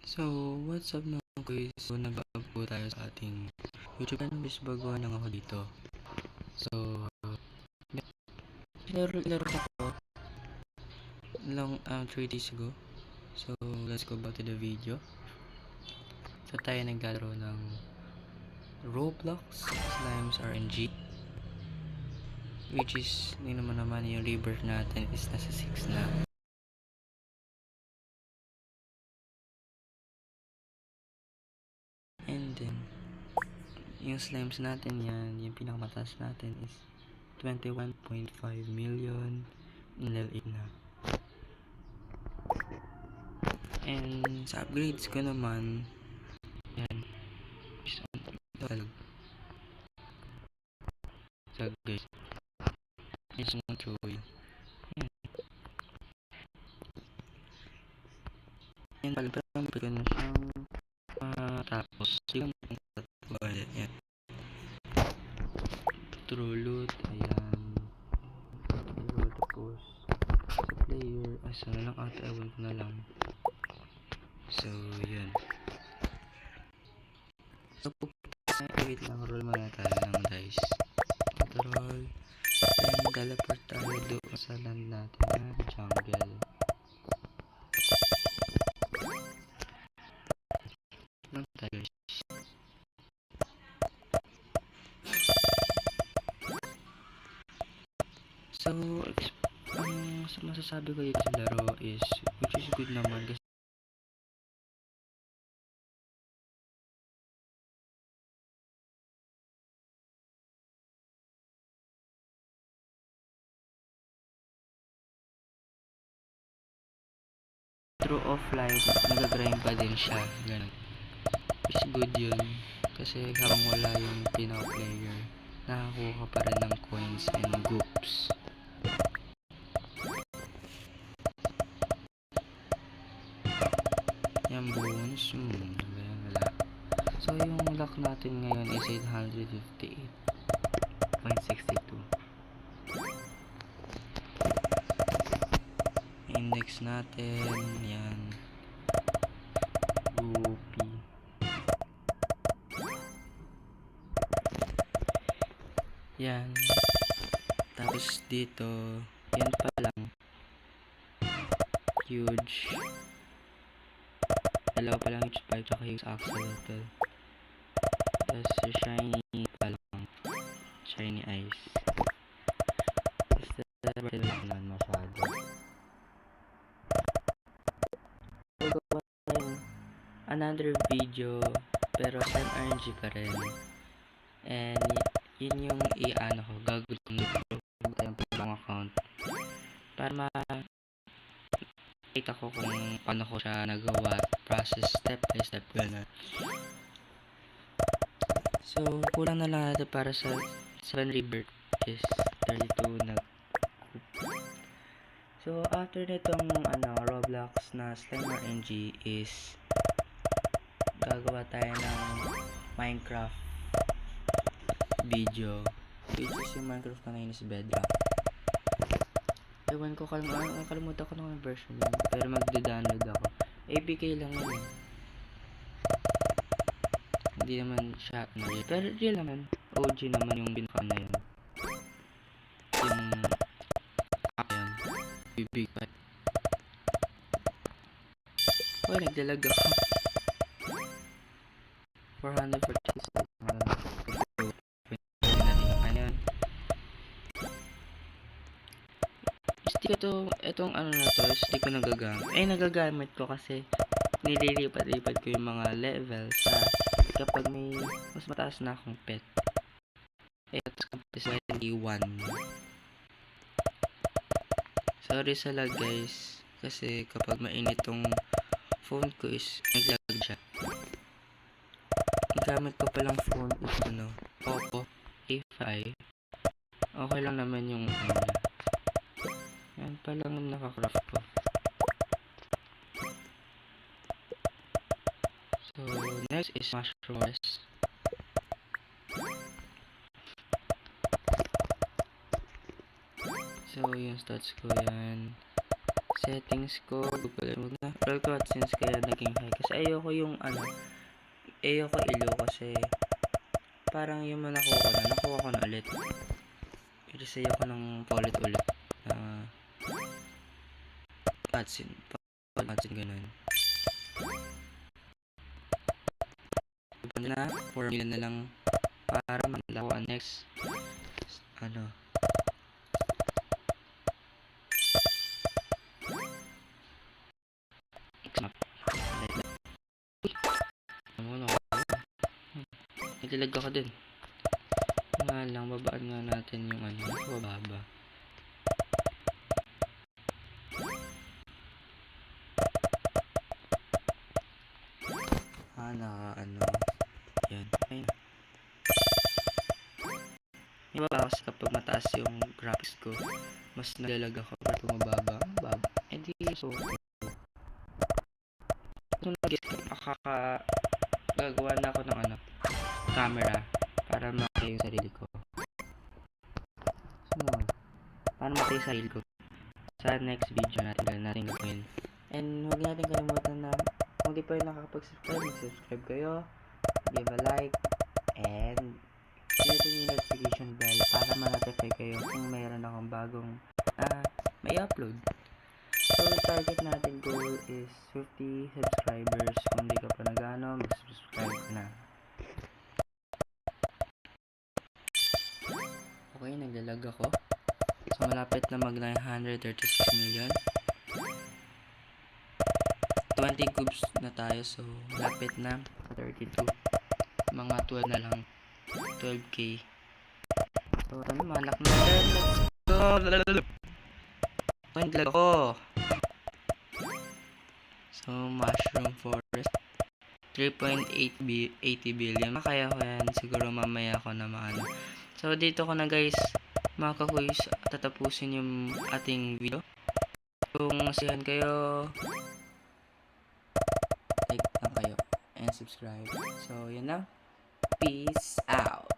So, what's up mga guys? So, nag-vlog po tayo sa ating YouTube channel. Bis baguhan lang ako dito. So, laro ko long 3 days ago. So, let's go back to the video. So, tayo naglalaro ng Roblox Slimes RNG. Which is, yun naman yung rebirth natin is nasa 6 na. And then, yung slimes natin yan, yung pinakamataas natin is 21.5 million in level 8 na. And sa upgrades ko naman, yan, so guys, is mo to yan. Yan, palipang ko na siyang tapos yung yan. True loot, ayan. True tapos sa player, asa na lang ata, ewan ko na lang. So, yun. So, wait lang, roll muna tayo ng dice. Roll. Then, teleport tayo doon sa land natin na jungle. Lang tayo. So, ang masasabi ko dito sa laro is, which is good naman kasi through offline, nag-grind pa din siya. Ganun. Which is good yun. Kasi habang wala yung pinaka-player, nakakuha ka pa rin ng coins and goops. Yung bones, wala. So, yung luck natin ngayon is 858.62. Index natin, yan. Rupee. Yan. Tapos dito, yan pa lang. Huge. Dalawa pa lang huge pipe tsaka huge axolotl. Tapos shiny pa lang. Shiny eyes. Tapos lang naman masyado. Gagawa tayo another video pero same RNG pa rin. And yun yung i-ano ko, gagawin ko tayong pang account para makita ko kung paano ko siya nagawa, process step by step, gano'n. So, kulang na lang natin para sa 7 rebirth is 32 na. So, after nitong Roblox na Slime RNG is gagawa tayo ng Minecraft video, which is yung Minecraft na ngayon is Bedrock. Ewan ko, kalimutan ko ng version yun, pero magda-download ako. APK lang yun. Hindi naman siya pero real naman, OG naman yung binaka na yun. Yung ayan, big pipe. Oh, nagdalag ako. 446. Itong na to, hindi ko nagagamit. Nagagamit ko kasi nililipat-lipat ko yung mga level sa kapag may mas mataas na akong pet. It's 21. Sorry sa lag guys, kasi kapag mainit tong phone ko is naglag siya. Ang gamit ko palang phone is Oppo A5. Okay lang naman yung yan pa lang nakakraft ko. So, next is mushrooms. So, yung stats ko yan. settings ko, Google muna. Roll ko AdSense kaya naging high. Kasi ayoko yung ayoko ilo kasi parang yung nakuha ko na ulit. Kasi ayoko nang paulit-ulit na AdSense. AdSense ganun. Na, 4 million na lang para manlakuan next. Naglalag ako din. Nga lang, babaan nga natin yung bababa. Yan. Ayun. Yung baba kasi kapag mataas yung graphics ko, mas naglalag ako kapag mababa. So, kung gagawa na ako ng camera para makita yung sarili ko. So, para makita yung sarili ko sa next video natin gawin. And huwag natin kalimutan na kung di pa rin nakakapag-subscribe, mag-subscribe kayo, give a like, and hit yung notification bell para ma-notify kayo kung mayroon akong bagong may upload. So, target natin goal is 50 subscribers. Kung di ka pa mag-subscribe ka na. Okay, naglalag ako. So, malapit na mag 936 million. 20 cubes na tayo. So, malapit na 32. Mga 12 na lang. 12k. So, malak na. Let's go! Naglag ako. So, mushroom forest. 3.80 billion. Kaya ko yan. Siguro mamaya ako na So, dito ko na guys, mga kakuys, tatapusin yung ating video. Kung nasihan kayo, like lang kayo and subscribe. So, yun lang. Peace out.